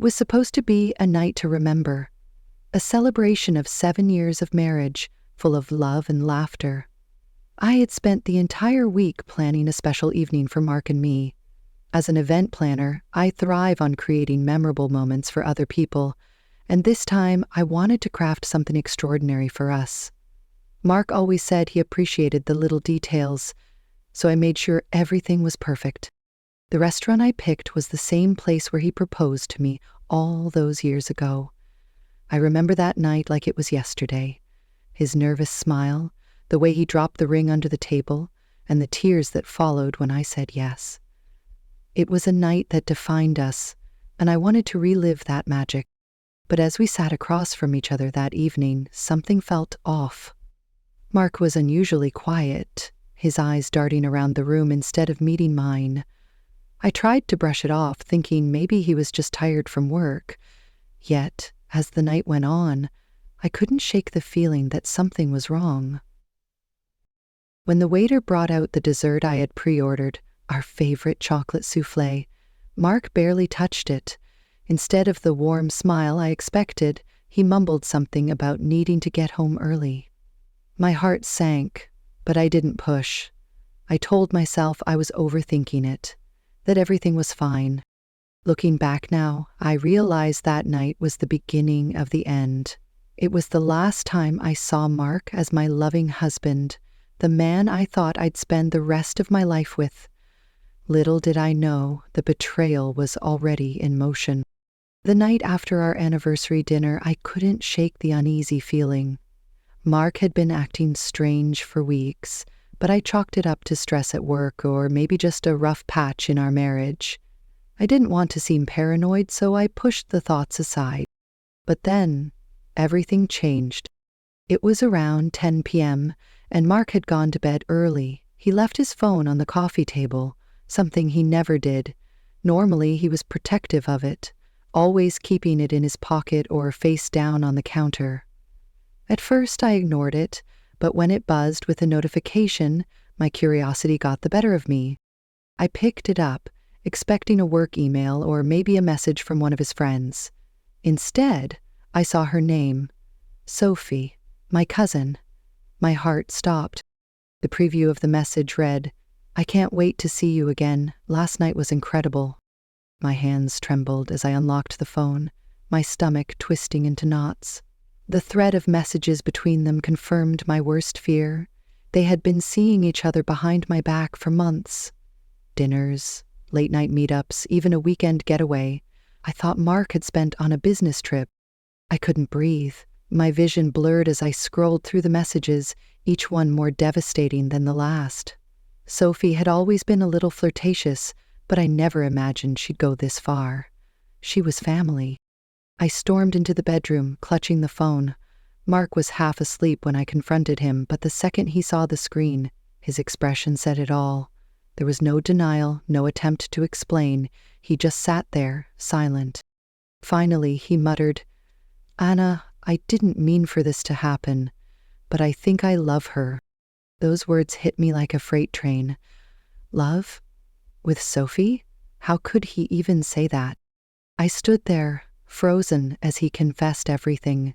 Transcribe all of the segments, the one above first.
was supposed to be a night to remember, a celebration of 7 years of marriage, full of love and laughter. I had spent the entire week planning a special evening for Mark and me. As an event planner, I thrive on creating memorable moments for other people, and this time I wanted to craft something extraordinary for us. Mark always said he appreciated the little details, so I made sure everything was perfect. The restaurant I picked was the same place where he proposed to me all those years ago. I remember that night like it was yesterday. His nervous smile, the way he dropped the ring under the table, and the tears that followed when I said yes. It was a night that defined us, and I wanted to relive that magic. But as we sat across from each other that evening, something felt off. Mark was unusually quiet, his eyes darting around the room instead of meeting mine. I tried to brush it off, thinking maybe he was just tired from work. Yet, as the night went on, I couldn't shake the feeling that something was wrong. When the waiter brought out the dessert I had pre-ordered, our favorite chocolate soufflé, Mark barely touched it. Instead of the warm smile I expected, he mumbled something about needing to get home early. My heart sank, but I didn't push. I told myself I was overthinking it, that everything was fine. Looking back now, I realized that night was the beginning of the end. It was the last time I saw Mark as my loving husband, the man I thought I'd spend the rest of my life with. Little did I know the betrayal was already in motion. The night after our anniversary dinner, I couldn't shake the uneasy feeling. Mark had been acting strange for weeks, but I chalked it up to stress at work or maybe just a rough patch in our marriage. I didn't want to seem paranoid, so I pushed the thoughts aside. But then, everything changed. It was around 10 p.m., and Mark had gone to bed early. He left his phone on the coffee table, something he never did. Normally, he was protective of it, always keeping it in his pocket or face down on the counter. At first, I ignored it, but when it buzzed with a notification, my curiosity got the better of me. I picked it up, expecting a work email or maybe a message from one of his friends. Instead, I saw her name, Sophie, my cousin. My heart stopped. The preview of the message read, "I can't wait to see you again. Last night was incredible." My hands trembled as I unlocked the phone, my stomach twisting into knots. The thread of messages between them confirmed my worst fear. They had been seeing each other behind my back for months. Dinners, late-night meetups, even a weekend getaway. I thought Mark had spent on a business trip. I couldn't breathe. My vision blurred as I scrolled through the messages, each one more devastating than the last. Sophie had always been a little flirtatious, but I never imagined she'd go this far. She was family. I stormed into the bedroom, clutching the phone. Mark was half asleep when I confronted him, but the second he saw the screen, his expression said it all. There was no denial, no attempt to explain. He just sat there, silent. Finally, he muttered, "Anna, I didn't mean for this to happen, but I think I love her." Those words hit me like a freight train. Love? With Sophie? How could he even say that? I stood there, frozen, as he confessed everything.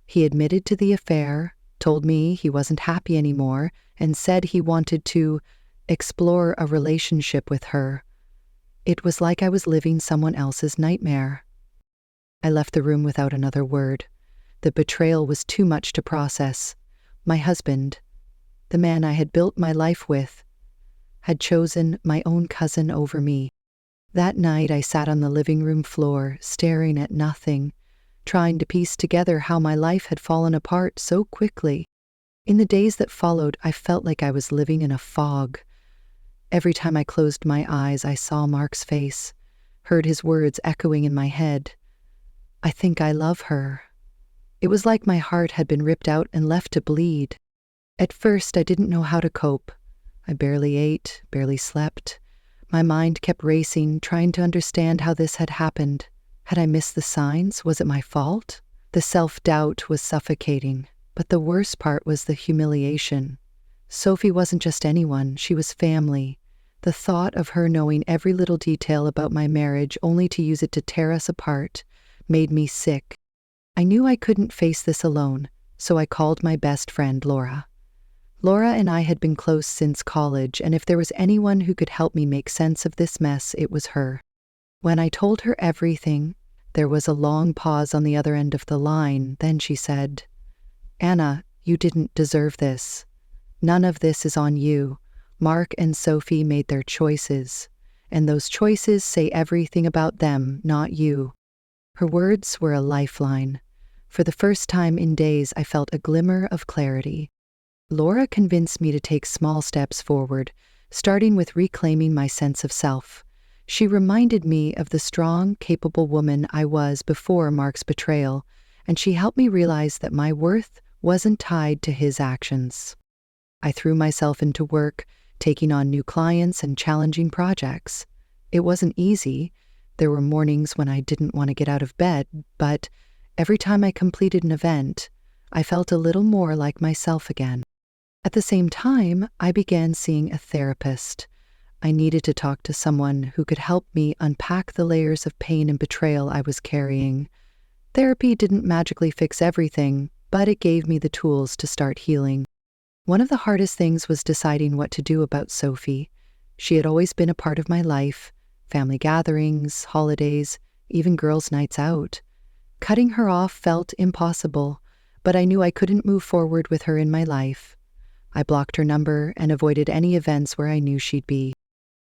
He admitted to the affair, told me he wasn't happy anymore, and said he wanted to explore a relationship with her. It was like I was living someone else's nightmare. I left the room without another word. The betrayal was too much to process. My husband, the man I had built my life with, had chosen my own cousin over me. That night I sat on the living room floor, staring at nothing, trying to piece together how my life had fallen apart so quickly. In the days that followed, I felt like I was living in a fog. Every time I closed my eyes, I saw Mark's face, heard his words echoing in my head. "I think I love her." It was like my heart had been ripped out and left to bleed. At first, I didn't know how to cope. I barely ate, barely slept. My mind kept racing, trying to understand how this had happened. Had I missed the signs? Was it my fault? The self-doubt was suffocating, but the worst part was the humiliation. Sophie wasn't just anyone, she was family. The thought of her knowing every little detail about my marriage only to use it to tear us apart made me sick. I knew I couldn't face this alone, so I called my best friend, Laura. Laura and I had been close since college, and if there was anyone who could help me make sense of this mess, it was her. When I told her everything, there was a long pause on the other end of the line. Then she said, "Anna, you didn't deserve this. None of this is on you. Mark and Sophie made their choices, and those choices say everything about them, not you." Her words were a lifeline. For the first time in days, I felt a glimmer of clarity. Laura convinced me to take small steps forward, starting with reclaiming my sense of self. She reminded me of the strong, capable woman I was before Mark's betrayal, and she helped me realize that my worth wasn't tied to his actions. I threw myself into work, taking on new clients and challenging projects. It wasn't easy. There were mornings when I didn't want to get out of bed, but every time I completed an event, I felt a little more like myself again. At the same time, I began seeing a therapist. I needed to talk to someone who could help me unpack the layers of pain and betrayal I was carrying. Therapy didn't magically fix everything, but it gave me the tools to start healing. One of the hardest things was deciding what to do about Sophie. She had always been a part of my life, family gatherings, holidays, even girls' nights out. Cutting her off felt impossible, but I knew I couldn't move forward with her in my life. I blocked her number and avoided any events where I knew she'd be.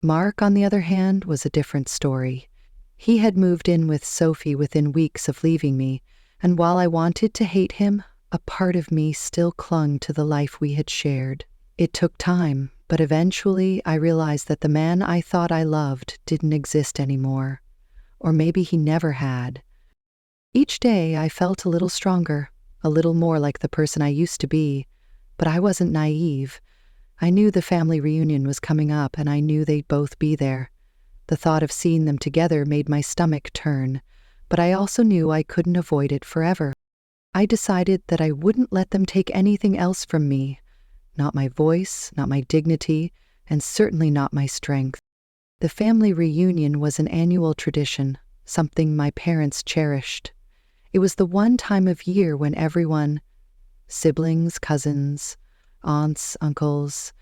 Mark, on the other hand, was a different story. He had moved in with Sophie within weeks of leaving me, and while I wanted to hate him, a part of me still clung to the life we had shared. It took time, but eventually I realized that the man I thought I loved didn't exist anymore. Or maybe he never had. Each day I felt a little stronger, a little more like the person I used to be, but I wasn't naive. I knew the family reunion was coming up, and I knew they'd both be there. The thought of seeing them together made my stomach turn, but I also knew I couldn't avoid it forever. I decided that I wouldn't let them take anything else from me. Not my voice, not my dignity, and certainly not my strength. The family reunion was an annual tradition, something my parents cherished. It was the one time of year when everyone, siblings, cousins, aunts, uncles,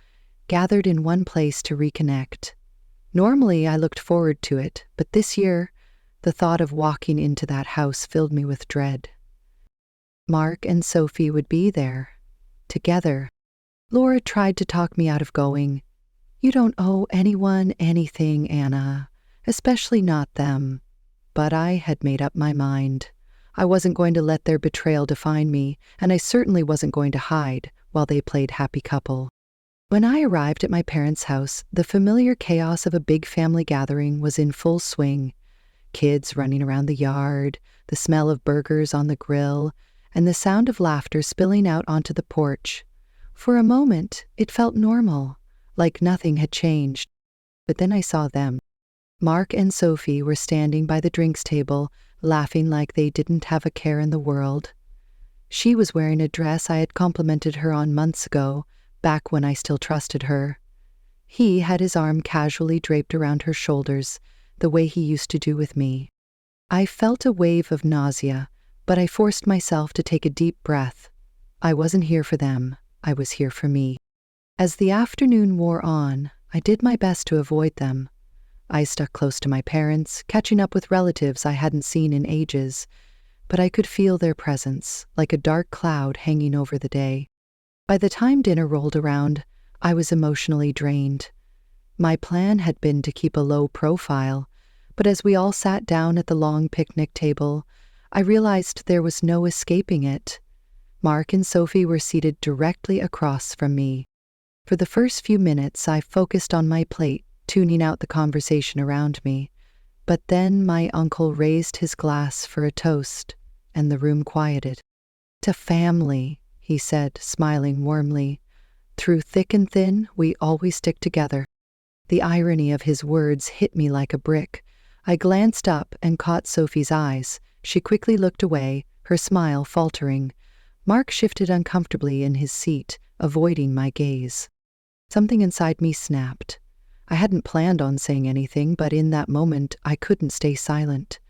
gathered in one place to reconnect. Normally, I looked forward to it, but this year, the thought of walking into that house filled me with dread. Mark and Sophie would be there, together. Laura tried to talk me out of going. "You don't owe anyone anything, Anna, especially not them." But I had made up my mind. I wasn't going to let their betrayal define me, and I certainly wasn't going to hide while they played happy couple. When I arrived at my parents' house, the familiar chaos of a big family gathering was in full swing. Kids running around the yard, the smell of burgers on the grill, and the sound of laughter spilling out onto the porch. For a moment, it felt normal, like nothing had changed. But then I saw them. Mark and Sophie were standing by the drinks table, laughing like they didn't have a care in the world. She was wearing a dress I had complimented her on months ago, back when I still trusted her. He had his arm casually draped around her shoulders, the way he used to do with me. I felt a wave of nausea, but I forced myself to take a deep breath. I wasn't here for them. I was here for me. As the afternoon wore on, I did my best to avoid them. I stuck close to my parents, catching up with relatives I hadn't seen in ages, but I could feel their presence, like a dark cloud hanging over the day. By the time dinner rolled around, I was emotionally drained. My plan had been to keep a low profile, but as we all sat down at the long picnic table, I realized there was no escaping it. Mark and Sophie were seated directly across from me. For the first few minutes, I focused on my plate, tuning out the conversation around me. But then my uncle raised his glass for a toast, and the room quieted. "To family," he said, smiling warmly. "Through thick and thin, we always stick together." The irony of his words hit me like a brick. I glanced up and caught Sophie's eyes. She quickly looked away, her smile faltering. Mark shifted uncomfortably in his seat, avoiding my gaze. Something inside me snapped. I hadn't planned on saying anything, but in that moment, I couldn't stay silent.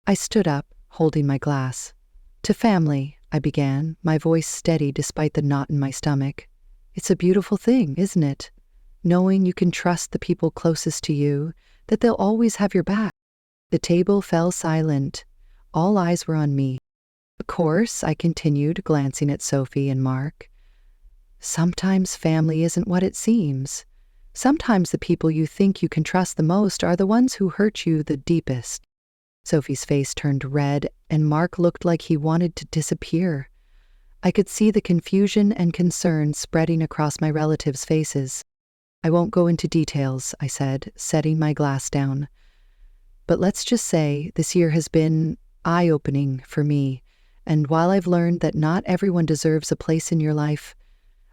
I stood up, holding my glass. To family, I began, my voice steady despite the knot in my stomach. It's a beautiful thing, isn't it? Knowing you can trust the people closest to you, that they'll always have your back. The table fell silent. All eyes were on me. Of course, I continued, glancing at Sophie and Mark. Sometimes family isn't what it seems. Sometimes the people you think you can trust the most are the ones who hurt you the deepest. Sophie's face turned red, and Mark looked like he wanted to disappear. I could see the confusion and concern spreading across my relatives' faces. I won't go into details, I said, setting my glass down. But let's just say this year has been eye-opening for me, and while I've learned that not everyone deserves a place in your life,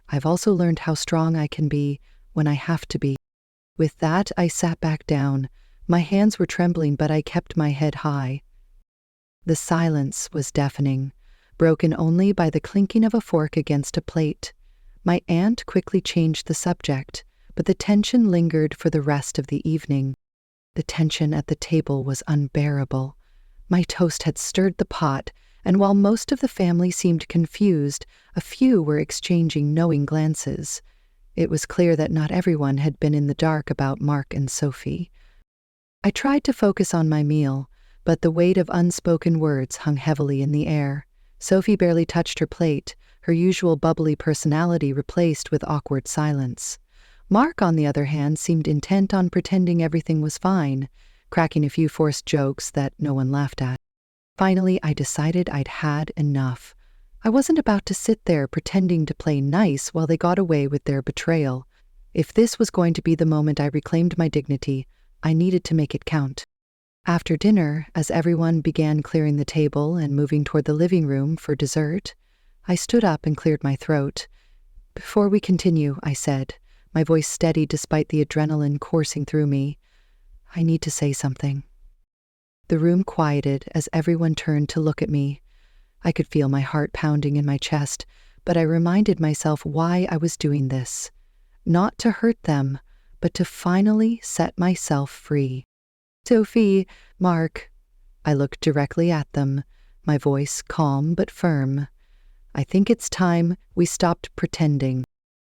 I've also learned how strong I can be when I have to be. With that, I sat back down. My hands were trembling, but I kept my head high. The silence was deafening, broken only by the clinking of a fork against a plate. My aunt quickly changed the subject, but the tension lingered for the rest of the evening. The tension at the table was unbearable. My toast had stirred the pot, and while most of the family seemed confused, a few were exchanging knowing glances. It was clear that not everyone had been in the dark about Mark and Sophie. I tried to focus on my meal, but the weight of unspoken words hung heavily in the air. Sophie barely touched her plate, her usual bubbly personality replaced with awkward silence. Mark, on the other hand, seemed intent on pretending everything was fine, cracking a few forced jokes that no one laughed at. Finally, I decided I'd had enough. I wasn't about to sit there pretending to play nice while they got away with their betrayal. If this was going to be the moment I reclaimed my dignity, I needed to make it count. After dinner, as everyone began clearing the table and moving toward the living room for dessert, I stood up and cleared my throat. Before we continue, I said, my voice steady despite the adrenaline coursing through me, I need to say something. The room quieted as everyone turned to look at me. I could feel my heart pounding in my chest, but I reminded myself why I was doing this. Not to hurt them, but to finally set myself free. Sophie, Mark. I looked directly at them, my voice calm but firm. I think it's time we stopped pretending.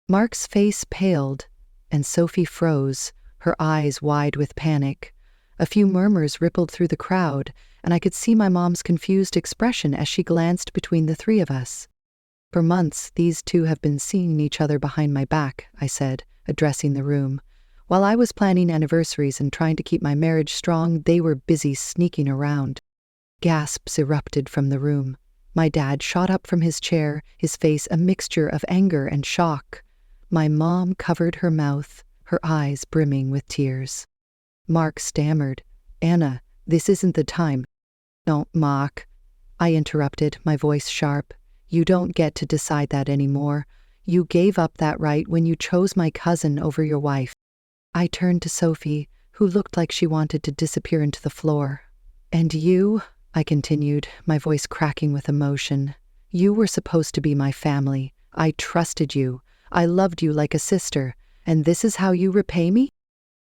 Mark's face paled, and Sophie froze, her eyes wide with panic. A few murmurs rippled through the crowd, and I could see my mom's confused expression as she glanced between the three of us. For months, these two have been seeing each other behind my back, I said, addressing the room. While I was planning anniversaries and trying to keep my marriage strong, they were busy sneaking around. Gasps erupted from the room. My dad shot up from his chair, his face a mixture of anger and shock. My mom covered her mouth, her eyes brimming with tears. Mark stammered, Anna, this isn't the time. No, Mark, I interrupted, my voice sharp. You don't get to decide that anymore. You gave up that right when you chose my cousin over your wife. I turned to Sophie, who looked like she wanted to disappear into the floor. And you, I continued, my voice cracking with emotion, you were supposed to be my family. I trusted you. I loved you like a sister. And this is how you repay me?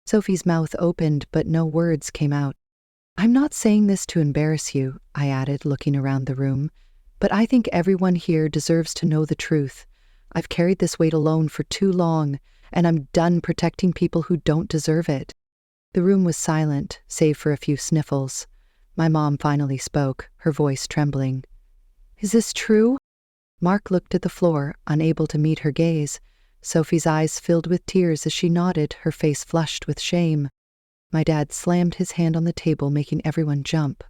Sophie's mouth opened, but no words came out. I'm not saying this to embarrass you, I added, looking around the room, but I think everyone here deserves to know the truth. I've carried this weight alone for too long, and I'm done protecting people who don't deserve it. The room was silent, save for a few sniffles. My mom finally spoke, her voice trembling. Is this true? Mark looked at the floor, unable to meet her gaze. Sophie's eyes filled with tears as she nodded, her face flushed with shame. My dad slammed his hand on the table, making everyone jump.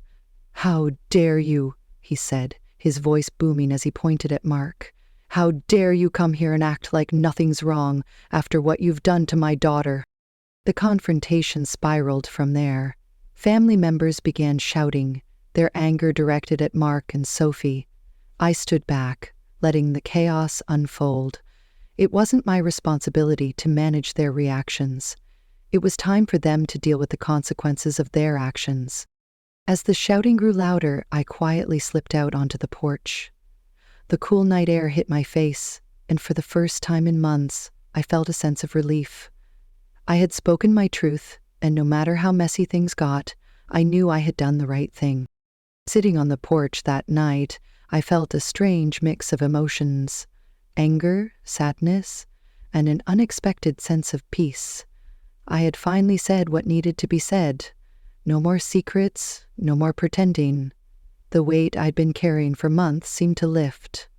How dare you, he said, his voice booming as he pointed at Mark. How dare you come here and act like nothing's wrong after what you've done to my daughter? The confrontation spiraled from there. Family members began shouting, their anger directed at Mark and Sophie. I stood back, letting the chaos unfold. It wasn't my responsibility to manage their reactions. It was time for them to deal with the consequences of their actions. As the shouting grew louder, I quietly slipped out onto the porch. The cool night air hit my face, and for the first time in months, I felt a sense of relief. I had spoken my truth, and no matter how messy things got, I knew I had done the right thing. Sitting on the porch that night, I felt a strange mix of emotions: anger, sadness, and an unexpected sense of peace. I had finally said what needed to be said. No more secrets, no more pretending. The weight I'd been carrying for months seemed to lift,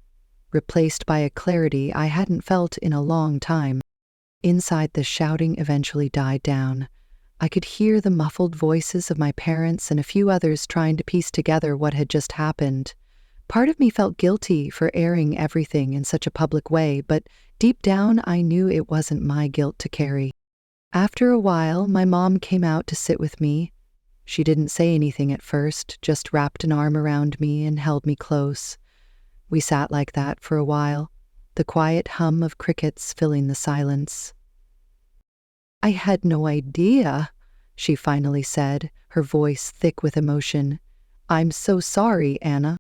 replaced by a clarity I hadn't felt in a long time. Inside, the shouting eventually died down. I could hear the muffled voices of my parents and a few others trying to piece together what had just happened. Part of me felt guilty for airing everything in such a public way, but deep down I knew it wasn't my guilt to carry. After a while, my mom came out to sit with me. She didn't say anything at first, just wrapped an arm around me and held me close. We sat like that for a while, the quiet hum of crickets filling the silence. "I had no idea," she finally said, her voice thick with emotion. "I'm so sorry, Anna."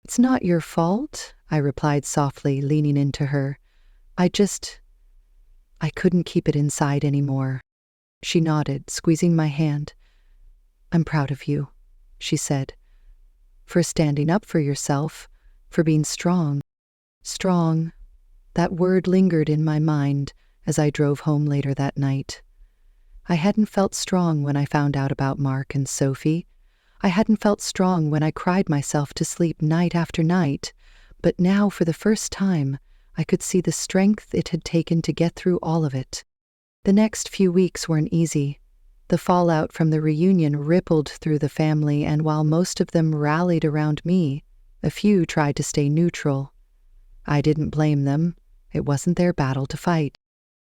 "It's not your fault," I replied softly, leaning into her. I couldn't keep it inside anymore." She nodded, squeezing my hand. "I'm proud of you," she said, "for standing up for yourself, for being strong." Strong. That word lingered in my mind as I drove home later that night. I hadn't felt strong when I found out about Mark and Sophie. I hadn't felt strong when I cried myself to sleep night after night, but now, for the first time, I could see the strength it had taken to get through all of it. The next few weeks weren't easy. The fallout from the reunion rippled through the family, and while most of them rallied around me, a few tried to stay neutral. I didn't blame them. It wasn't their battle to fight.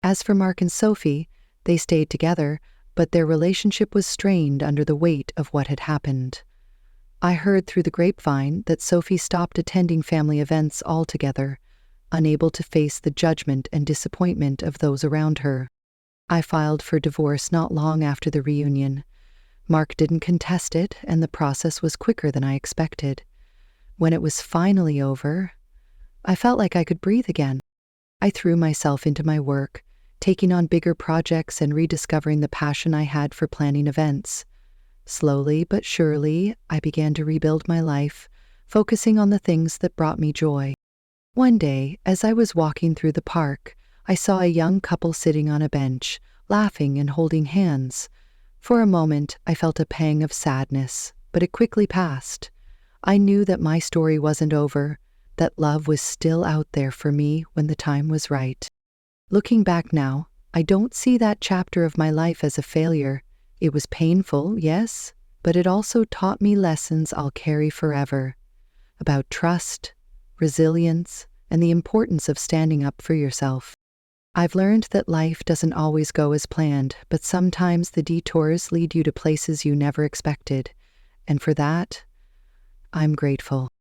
As for Mark and Sophie, they stayed together, but their relationship was strained under the weight of what had happened. I heard through the grapevine that Sophie stopped attending family events altogether, unable to face the judgment and disappointment of those around her. I filed for divorce not long after the reunion. Mark didn't contest it, and the process was quicker than I expected. When it was finally over, I felt like I could breathe again. I threw myself into my work, taking on bigger projects and rediscovering the passion I had for planning events. Slowly but surely, I began to rebuild my life, focusing on the things that brought me joy. One day, as I was walking through the park, I saw a young couple sitting on a bench, laughing and holding hands. For a moment, I felt a pang of sadness, but it quickly passed. I knew that my story wasn't over, that love was still out there for me when the time was right. Looking back now, I don't see that chapter of my life as a failure. It was painful, yes, but it also taught me lessons I'll carry forever, about trust, resilience, and the importance of standing up for yourself. I've learned that life doesn't always go as planned, but sometimes the detours lead you to places you never expected, and for that, I'm grateful.